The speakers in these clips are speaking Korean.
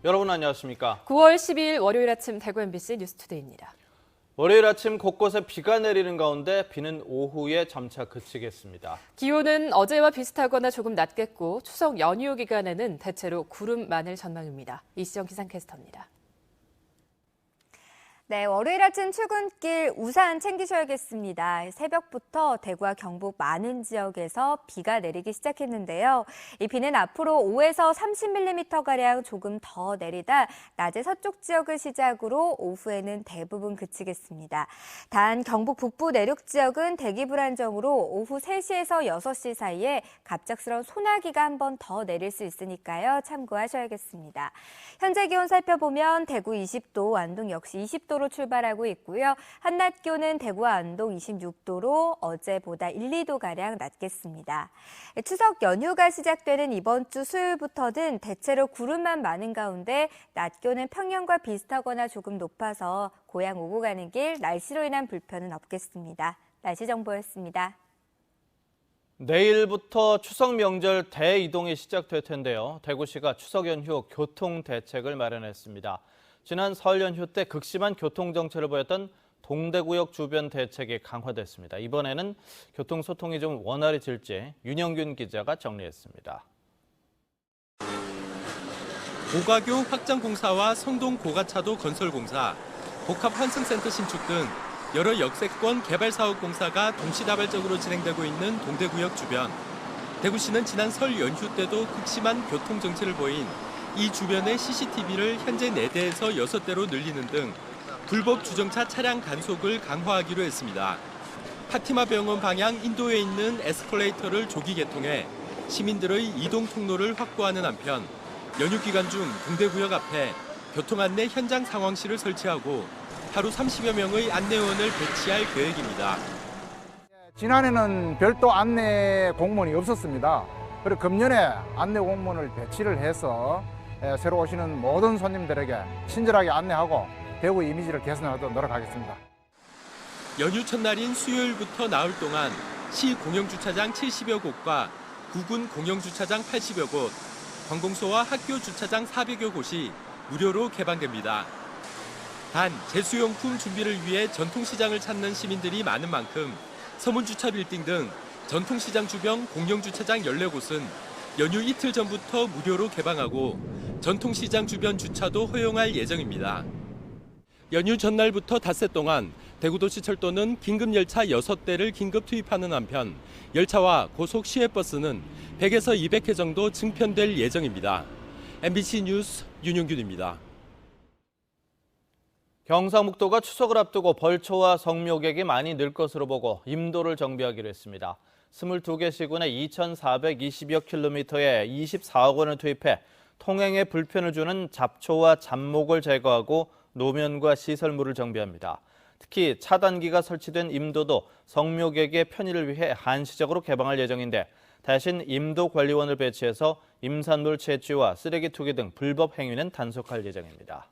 여러분 안녕하십니까? 9월 12일 월요일 아침 대구 MBC 뉴스투데이입니다. 월요일 아침 곳곳에 비가 내리는 가운데 비는 오후에 점차 그치겠습니다. 기온은 어제와 비슷하거나 조금 낮겠고 추석 연휴 기간에는 대체로 구름 많을 전망입니다. 이시정 기상캐스터입니다. 네, 월요일 아침 출근길 우산 챙기셔야겠습니다. 새벽부터 대구와 경북 많은 지역에서 비가 내리기 시작했는데요. 이 비는 앞으로 5에서 30mm가량 조금 더 내리다 낮에 서쪽 지역을 시작으로 오후에는 대부분 그치겠습니다. 단 경북 북부 내륙 지역은 대기 불안정으로 오후 3시에서 6시 사이에 갑작스러운 소나기가 한 번 더 내릴 수 있으니까요. 참고하셔야겠습니다. 현재 기온 살펴보면 대구 20도, 안동 역시 20도로 출발하고 있고요. 한낮 기온은 대구와 안동 26도로 어제보다 1, 2도가량 낮겠습니다. 추석 연휴가 시작되는 이번 주 수요일부터는 대체로 구름만 많은 가운데 낮 기온은 평년과 비슷하거나 조금 높아서 고향 오고 가는 길 날씨로 인한 불편은 없겠습니다. 날씨 정보였습니다. 내일부터 추석 명절 대이동이 시작될 텐데요. 대구시가 추석 연휴 교통 대책을 마련했습니다. 지난 설 연휴 때 극심한 교통 정체를 보였던 동대구역 주변 대책이 강화됐습니다. 이번에는 교통소통이 좀 원활해질지 윤영균 기자가 정리했습니다. 오가교 확장공사와 성동 고가차도 건설공사, 복합환승센터 신축 등 여러 역세권 개발사업 공사가 동시다발적으로 진행되고 있는 동대구역 주변. 대구시는 지난 설 연휴 때도 극심한 교통 정체를 보인 이 주변의 CCTV를 현재 4대에서 6대로 늘리는 등 불법 주정차 차량 간속을 강화하기로 했습니다. 파티마 병원 방향 인도에 있는 에스컬레이터를 조기 개통해 시민들의 이동 통로를 확보하는 한편 연휴 기간 중 동대구역 앞에 교통안내 현장 상황실을 설치하고 하루 30여 명의 안내원을 배치할 계획입니다. 지난해는 별도 안내 공무원이 없었습니다. 그리고 금년에 안내 공무원을 배치를 해서 새로 오시는 모든 손님들에게 친절하게 안내하고 대구 이미지를 개선하도록 노력하겠습니다. 연휴 첫날인 수요일부터 나흘 동안 시 공영주차장 70여 곳과 구군 공영주차장 80여 곳, 관공서와 학교 주차장 400여 곳이 무료로 개방됩니다. 단, 제수용품 준비를 위해 전통시장을 찾는 시민들이 많은 만큼 서문주차 빌딩 등 전통시장 주변 공영주차장 14곳은 연휴 이틀 전부터 무료로 개방하고 전통시장 주변 주차도 허용할 예정입니다. 연휴 전날부터 닷새 동안 대구도시철도는 긴급열차 6대를 긴급 투입하는 한편 열차와 고속 시외버스는 100에서 200회 정도 증편될 예정입니다. MBC 뉴스 윤용균입니다. 경상북도가 추석을 앞두고 벌초와 성묘객이 많이 늘 것으로 보고 임도를 정비하기로 했습니다. 22개 시군의 2,420여 킬로미터에 24억 원을 투입해 통행에 불편을 주는 잡초와 잡목을 제거하고 노면과 시설물을 정비합니다. 특히 차단기가 설치된 임도도 성묘객의 편의를 위해 한시적으로 개방할 예정인데 대신 임도관리원을 배치해서 임산물 채취와 쓰레기 투기 등 불법 행위는 단속할 예정입니다.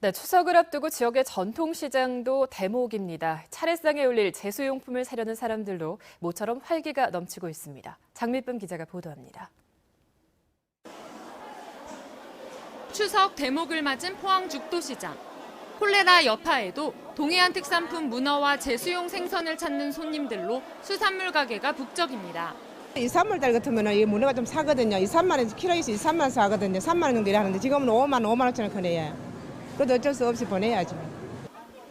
네, 추석을 앞두고 지역의 전통시장도 대목입니다. 차례상에 올릴 제수용품을 사려는 사람들로 모처럼 활기가 넘치고 있습니다. 장밀쁨 기자가 보도합니다. 추석 대목을 맞은 포항 죽도시장. 콜레라 여파에도 동해안 특산품 문어와 제수용 생선을 찾는 손님들로 수산물 가게가 북적입니다. 2, 3월달 같으면 이 문어가 좀 사거든요. 2, 3만 원, 키로에서 2, 3만 원 사거든요. 3만 원 정도 하는데 지금은 5만 5천원 커내요. 그래도 어쩔 수 없이 보내야죠.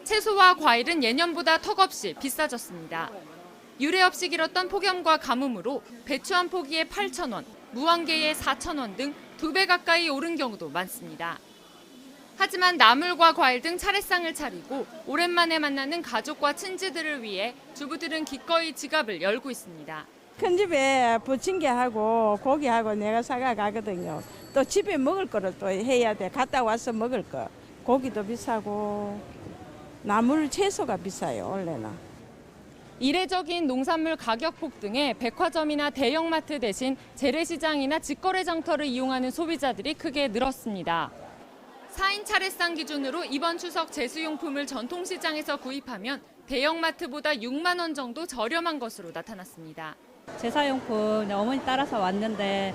채소와 과일은 예년보다 턱없이 비싸졌습니다. 유례 없이 길었던 폭염과 가뭄으로 배추 한 포기에 8,000원, 무항개에 4,000원 등 2배 가까이 오른 경우도 많습니다. 하지만 나물과 과일 등 차례상을 차리고 오랜만에 만나는 가족과 친지들을 위해 주부들은 기꺼이 지갑을 열고 있습니다. 큰 집에 부침개하고 고기하고 내가 사가 가거든요. 또 집에 먹을 거를 또 해야 돼. 갔다 와서 먹을 거. 고기도 비싸고 나물 채소가 비싸요, 원래는. 이례적인 농산물 가격 폭등에 백화점이나 대형마트 대신 재래시장이나 직거래 장터를 이용하는 소비자들이 크게 늘었습니다. 4인 차례상 기준으로 이번 추석 제수용품을 전통시장에서 구입하면 대형마트보다 6만 원 정도 저렴한 것으로 나타났습니다. 제사용품 어머니 따라서 왔는데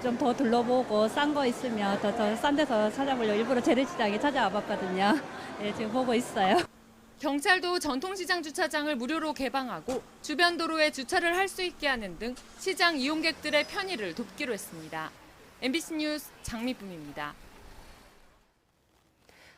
좀 더 둘러보고 싼 거 있으면 더 싼 데서 찾아보려고 일부러 재래시장에 찾아와 봤거든요. 네, 지금 보고 있어요. 경찰도 전통시장 주차장을 무료로 개방하고 주변 도로에 주차를 할 수 있게 하는 등 시장 이용객들의 편의를 돕기로 했습니다. MBC 뉴스 장미쁨입니다.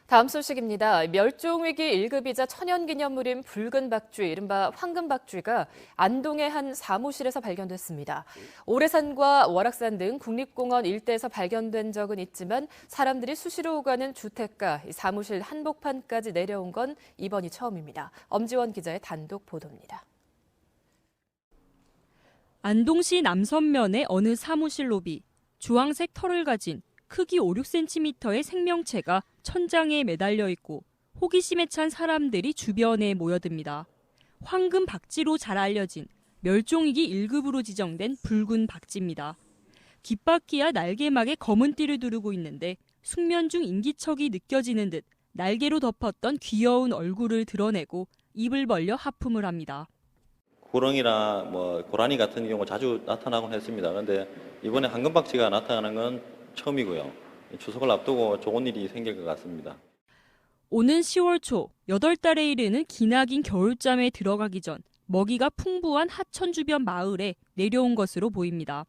다음 소식입니다. 멸종위기 1급이자 천연기념물인 붉은 박쥐, 이른바 황금박쥐가 안동의 한 사무실에서 발견됐습니다. 오래산과 월악산 등 국립공원 일대에서 발견된 적은 있지만 사람들이 수시로 오가는 주택가, 사무실 한복판까지 내려온 건 이번이 처음입니다. 엄지원 기자의 단독 보도입니다. 안동시 남선면의 어느 사무실 로비, 주황색 털을 가진 크기 5, 6cm의 생명체가 천장에 매달려 있고 호기심에 찬 사람들이 주변에 모여듭니다. 황금 박쥐로 잘 알려진 멸종위기 1급으로 지정된 붉은 박쥐입니다. 깃바퀴와 날개막에 검은 띠를 두르고 있는데 숙면 중 인기척이 느껴지는 듯 날개로 덮었던 귀여운 얼굴을 드러내고 입을 벌려 하품을 합니다. 구렁이나 고라니 같은 경우 자주 나타나곤 했습니다. 그런데 이번에 황금박쥐가 나타나는 건 처음이고요. 추석을 앞두고 좋은 일이 생길 것 같습니다. 오는 10월 초 8달에 이르는 기나긴 겨울잠에 들어가기 전 먹이가 풍부한 하천 주변 마을에 내려온 것으로 보입니다.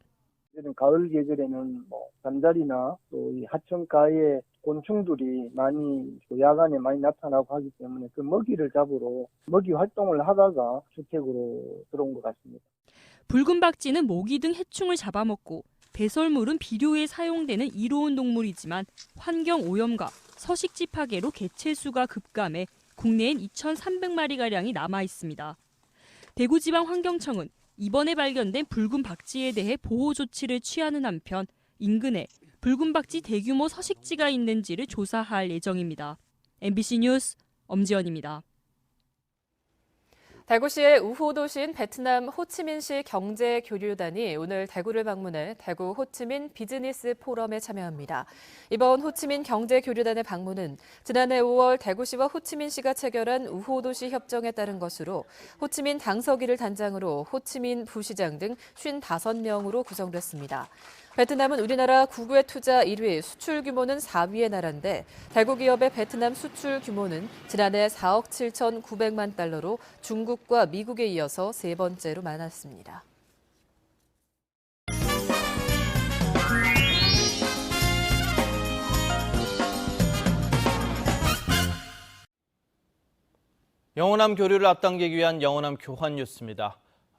가을 계절에는 잠자리나 또 이 하천가에 곤충들이 많이 야간에 많이 나타나고 하기 때문에 그 먹이를 잡으러 먹이 활동을 하다가 주택으로 들어온 것 같습니다. 붉은 박쥐는 모기 등 해충을 잡아먹고 배설물은 비료에 사용되는 이로운 동물이지만 환경 오염과 서식지 파괴로 개체수가 급감해 국내엔 2,300마리가량이 남아 있습니다. 대구지방환경청은 이번에 발견된 붉은 박쥐에 대해 보호 조치를 취하는 한편 인근에 붉은 박쥐 대규모 서식지가 있는지를 조사할 예정입니다. MBC 뉴스 엄지연입니다. 대구시의 우호도시인 베트남 호치민시 경제교류단이 오늘 대구를 방문해 대구 호치민 비즈니스 포럼에 참여합니다. 이번 호치민 경제교류단의 방문은 지난해 5월 대구시와 호치민시가 체결한 우호도시 협정에 따른 것으로 호치민 당서기를 단장으로 호치민 부시장 등 55명으로 구성됐습니다. 베트남은 우리나라 국외 투자 1위, 수출 규모는 4위의 나라인데 대구 기업의 베트남 수출 규모는 지난해 4억 7,900만 달러로 중국과 미국에 이어서 세 번째로 많았습니다. 영호남 교류를 앞당기기 위한 영호남 교환 뉴스입니다.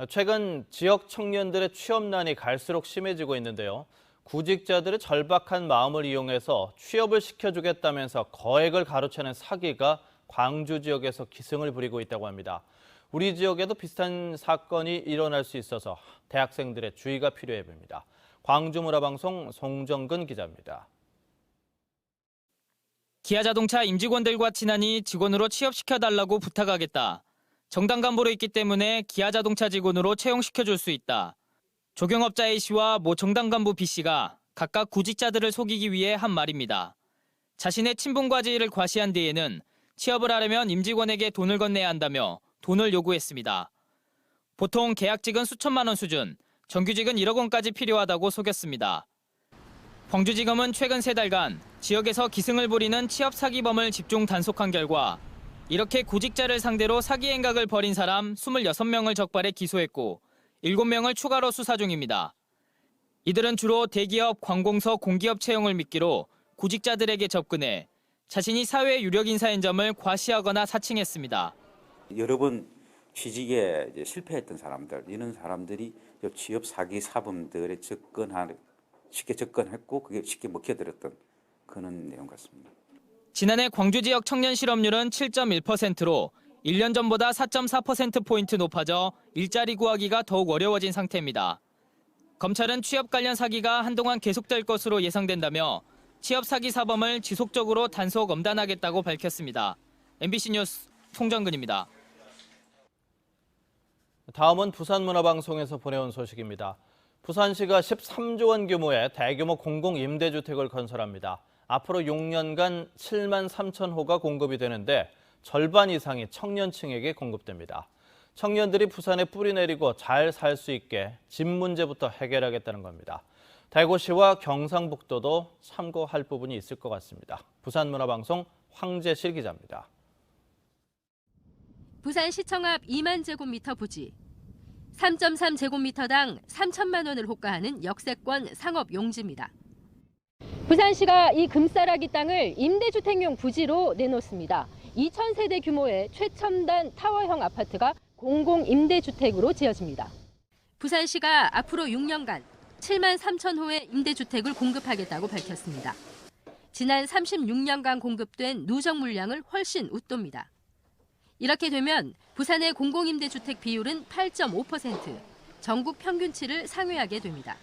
최근 지역 청년들의 취업난이 갈수록 심해지고 있는데요. 구직자들의 절박한 마음을 이용해서 취업을 시켜주겠다면서 거액을 가로채는 사기가 광주 지역에서 기승을 부리고 있다고 합니다. 우리 지역에도 비슷한 사건이 일어날 수 있어서 대학생들의 주의가 필요해 보입니다. 광주문화방송 송정근 기자입니다. 기아자동차 임직원들과 친하니 직원으로 취업시켜달라고 부탁하겠다. 정당 간부로 있기 때문에 기아자동차 직원으로 채용시켜줄 수 있다. 조경업자 A씨와 모 정당 간부 B씨가 각각 구직자들을 속이기 위해 한 말입니다. 자신의 친분과 지위를 과시한 뒤에는 취업을 하려면 임직원에게 돈을 건네야 한다며 돈을 요구했습니다. 보통 계약직은 수천만 원 수준, 정규직은 1억 원까지 필요하다고 속였습니다. 광주지검은 최근 3달간 지역에서 기승을 부리는 취업 사기범을 집중 단속한 결과 이렇게 구직자를 상대로 사기 행각을 벌인 사람 26명을 적발해 기소했고 7명을 추가로 수사 중입니다. 이들은 주로 대기업, 관공서, 공기업 채용을 미끼로 구직자들에게 접근해 자신이 사회 유력 인사인 점을 과시하거나 사칭했습니다. 여러 번 취직에 실패했던 사람들, 이런 사람들이 취업 사기 사범들에 쉽게 접근했고 그게 쉽게 먹혀들었던 그런 내용 같습니다. 지난해 광주 지역 청년 실업률은 7.1%로 1년 전보다 4.4%포인트 높아져 일자리 구하기가 더욱 어려워진 상태입니다. 검찰은 취업 관련 사기가 한동안 계속될 것으로 예상된다며 취업 사기 사범을 지속적으로 단속 엄단하겠다고 밝혔습니다. MBC 뉴스 송정근입니다. 다음은 부산문화방송에서 보내온 소식입니다. 부산시가 13조 원 규모의 대규모 공공임대주택을 건설합니다. 앞으로 6년간 7만 3천 호가 공급이 되는데 절반 이상이 청년층에게 공급됩니다. 청년들이 부산에 뿌리 내리고 잘 살 수 있게 집 문제부터 해결하겠다는 겁니다. 대구시와 경상북도도 참고할 부분이 있을 것 같습니다. 부산문화방송 황재실 기자입니다. 부산시청 앞 2만 제곱미터 부지. 3.3제곱미터당 3천만 원을 호가하는 역세권 상업 용지입니다. 부산시가 이 금싸라기 땅을 임대주택용 부지로 내놓습니다. 2,000세대 규모의 최첨단 타워형 아파트가 공공임대주택으로 지어집니다. 부산시가 앞으로 6년간 7만 3천 호의 임대주택을 공급하겠다고 밝혔습니다. 지난 36년간 공급된 누적 물량을 훨씬 웃돕니다. 이렇게 되면 부산의 공공임대주택 비율은 8.5%, 전국 평균치를 상회하게 됩니다.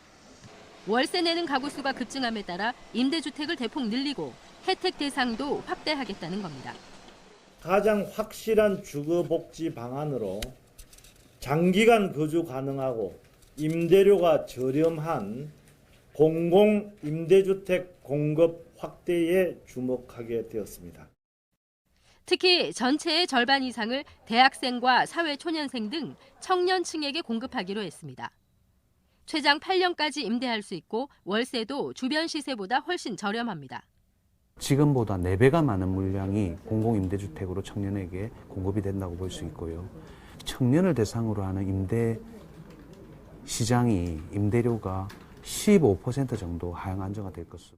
월세 내는 가구 수가 급증함에 따라 임대주택을 대폭 늘리고 혜택 대상도 확대하겠다는 겁니다. 가장 확실한 주거복지 방안으로 장기간 거주 가능하고 임대료가 저렴한 공공임대주택 공급 확대에 주목하게 되었습니다. 특히 전체의 절반 이상을 대학생과 사회초년생 등 청년층에게 공급하기로 했습니다. 최장 8년까지 임대할 수 있고 월세도 주변 시세보다 훨씬 저렴합니다. 지금보다 4배가 많은 물량이 공공임대주택으로 청년에게 공급이 된다고 볼 수 있고요. 청년을 대상으로 하는 임대 시장이 임대료가 15% 정도 하향 안정화 될 것으로.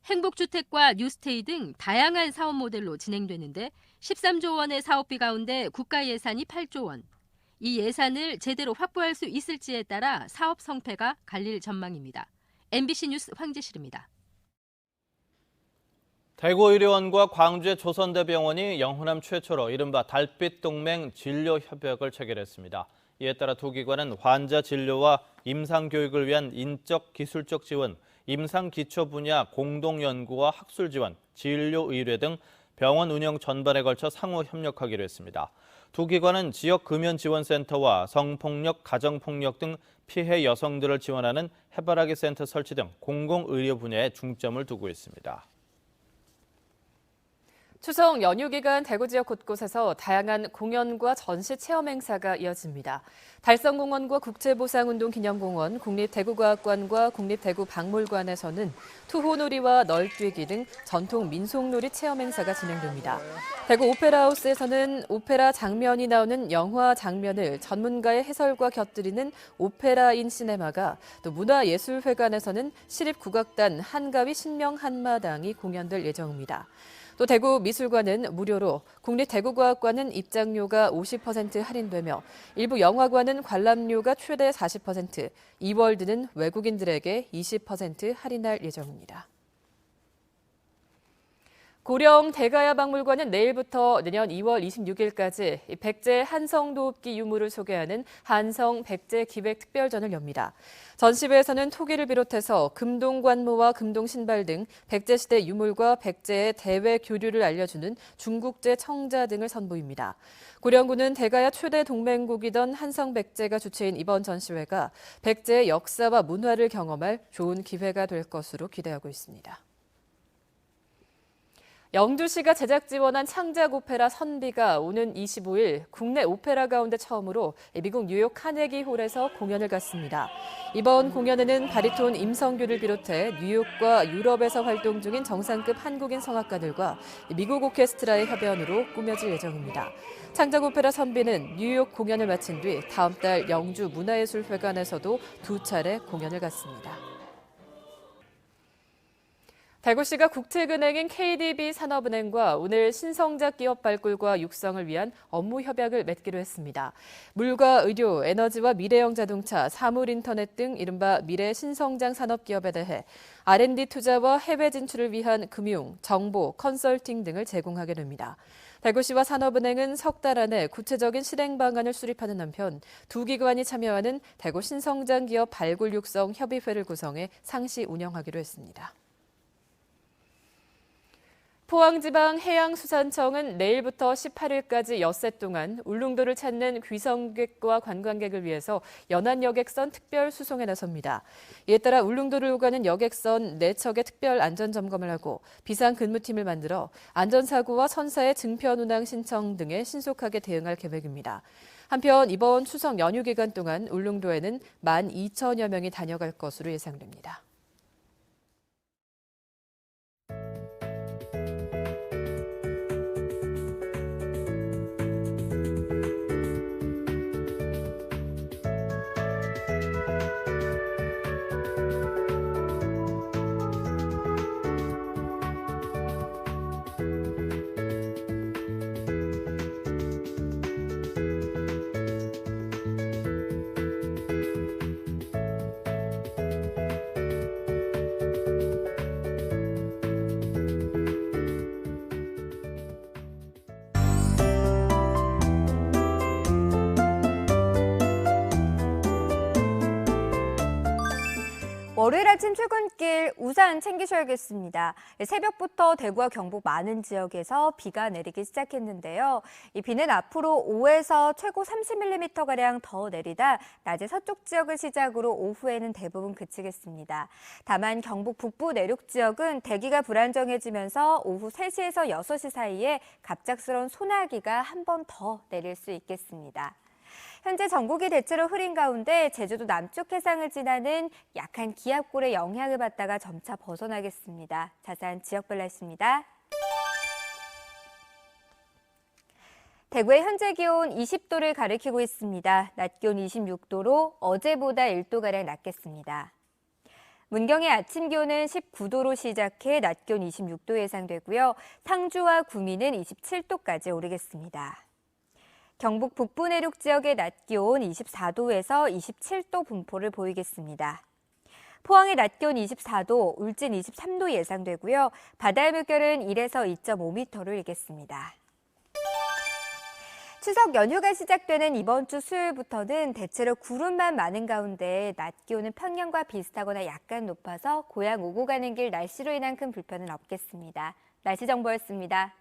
행복주택과 뉴스테이 등 다양한 사업 모델로 진행되는데 13조 원의 사업비 가운데 국가 예산이 8조 원. 이 예산을 제대로 확보할 수 있을지에 따라 사업 성패가 갈릴 전망입니다. MBC 뉴스 황재실입니다. 대구의료원과 광주의 조선대병원이 영호남 최초로 이른바 달빛동맹 진료협약을 체결했습니다. 이에 따라 두 기관은 환자 진료와 임상교육을 위한 인적 기술적 지원, 임상기초 분야 공동연구와 학술 지원, 진료의뢰 등 병원 운영 전반에 걸쳐 상호 협력하기로 했습니다. 두 기관은 지역 금연지원센터와 성폭력, 가정폭력 등 피해 여성들을 지원하는 해바라기 센터 설치 등 공공의료 분야에 중점을 두고 있습니다. 추석 연휴 기간 대구 지역 곳곳에서 다양한 공연과 전시 체험 행사가 이어집니다. 달성공원과 국제보상운동기념공원, 국립대구과학관과 국립대구박물관에서는 투호놀이와 널뛰기 등 전통 민속놀이 체험 행사가 진행됩니다. 대구 오페라하우스에서는 오페라 장면이 나오는 영화 장면을 전문가의 해설과 곁들이는 오페라인 시네마가, 또 문화예술회관에서는 시립국악단 한가위 신명한마당이 공연될 예정입니다. 또 대구미술관은 무료로, 국립대구과학관은 입장료가 50% 할인되며 일부 영화관은 관람료가 최대 40%, 이월드는 외국인들에게 20% 할인할 예정입니다. 고령 대가야박물관은 내일부터 내년 2월 26일까지 백제 한성도읍기 유물을 소개하는 한성 백제 기획 특별전을 엽니다. 전시회에서는 토기를 비롯해서 금동관모와 금동신발 등 백제시대 유물과 백제의 대외 교류를 알려주는 중국제 청자 등을 선보입니다. 고령군은 대가야 최대 동맹국이던 한성 백제가 주최인 이번 전시회가 백제의 역사와 문화를 경험할 좋은 기회가 될 것으로 기대하고 있습니다. 영주시가 제작 지원한 창작 오페라 선비가 오는 25일 국내 오페라 가운데 처음으로 미국 뉴욕 카네기 홀에서 공연을 갖습니다. 이번 공연에는 바리톤 임성규를 비롯해 뉴욕과 유럽에서 활동 중인 정상급 한국인 성악가들과 미국 오케스트라의 협연으로 꾸며질 예정입니다. 창작 오페라 선비는 뉴욕 공연을 마친 뒤 다음 달 영주 문화예술회관에서도 2차례 공연을 갖습니다. 대구시가 국책은행인 KDB산업은행과 오늘 신성장 기업 발굴과 육성을 위한 업무 협약을 맺기로 했습니다. 물과 의료, 에너지와 미래형 자동차, 사물인터넷 등 이른바 미래 신성장 산업기업에 대해 R&D 투자와 해외 진출을 위한 금융, 정보, 컨설팅 등을 제공하게 됩니다. 대구시와 산업은행은 석 달 안에 구체적인 실행 방안을 수립하는 한편 두 기관이 참여하는 대구 신성장 기업 발굴 육성 협의회를 구성해 상시 운영하기로 했습니다. 포항지방해양수산청은 내일부터 18일까지 엿새 동안 울릉도를 찾는 귀성객과 관광객을 위해서 연안여객선 특별 수송에 나섭니다. 이에 따라 울릉도를 오가는 여객선 4척의 특별 안전점검을 하고 비상근무팀을 만들어 안전사고와 선사의 증편 운항 신청 등에 신속하게 대응할 계획입니다. 한편 이번 추석 연휴 기간 동안 울릉도에는 12,000여 명이 다녀갈 것으로 예상됩니다. 월요일 아침 출근길 우산 챙기셔야겠습니다. 새벽부터 대구와 경북 많은 지역에서 비가 내리기 시작했는데요. 이 비는 앞으로 5에서 최고 30mm가량 더 내리다 낮에 서쪽 지역을 시작으로 오후에는 대부분 그치겠습니다. 다만 경북 북부 내륙 지역은 대기가 불안정해지면서 오후 3시에서 6시 사이에 갑작스러운 소나기가 한 번 더 내릴 수 있겠습니다. 현재 전국이 대체로 흐린 가운데 제주도 남쪽 해상을 지나는 약한 기압골의 영향을 받다가 점차 벗어나겠습니다. 자세한 지역별 날씨입니다. 대구의 현재 기온 20도를 가리키고 있습니다. 낮 기온 26도로 어제보다 1도가량 낮겠습니다. 문경의 아침 기온은 19도로 시작해 낮 기온 26도 예상되고요. 상주와 구미는 27도까지 오르겠습니다. 경북 북부 내륙 지역의 낮 기온 24도에서 27도 분포를 보이겠습니다. 포항의 낮 기온 24도, 울진 23도 예상되고요. 바다의 물결은 1에서 2.5m를 일겠습니다. 추석 연휴가 시작되는 이번 주 수요일부터는 대체로 구름만 많은 가운데 낮 기온은 평년과 비슷하거나 약간 높아서 고향 오고 가는 길 날씨로 인한 큰 불편은 없겠습니다. 날씨 정보였습니다.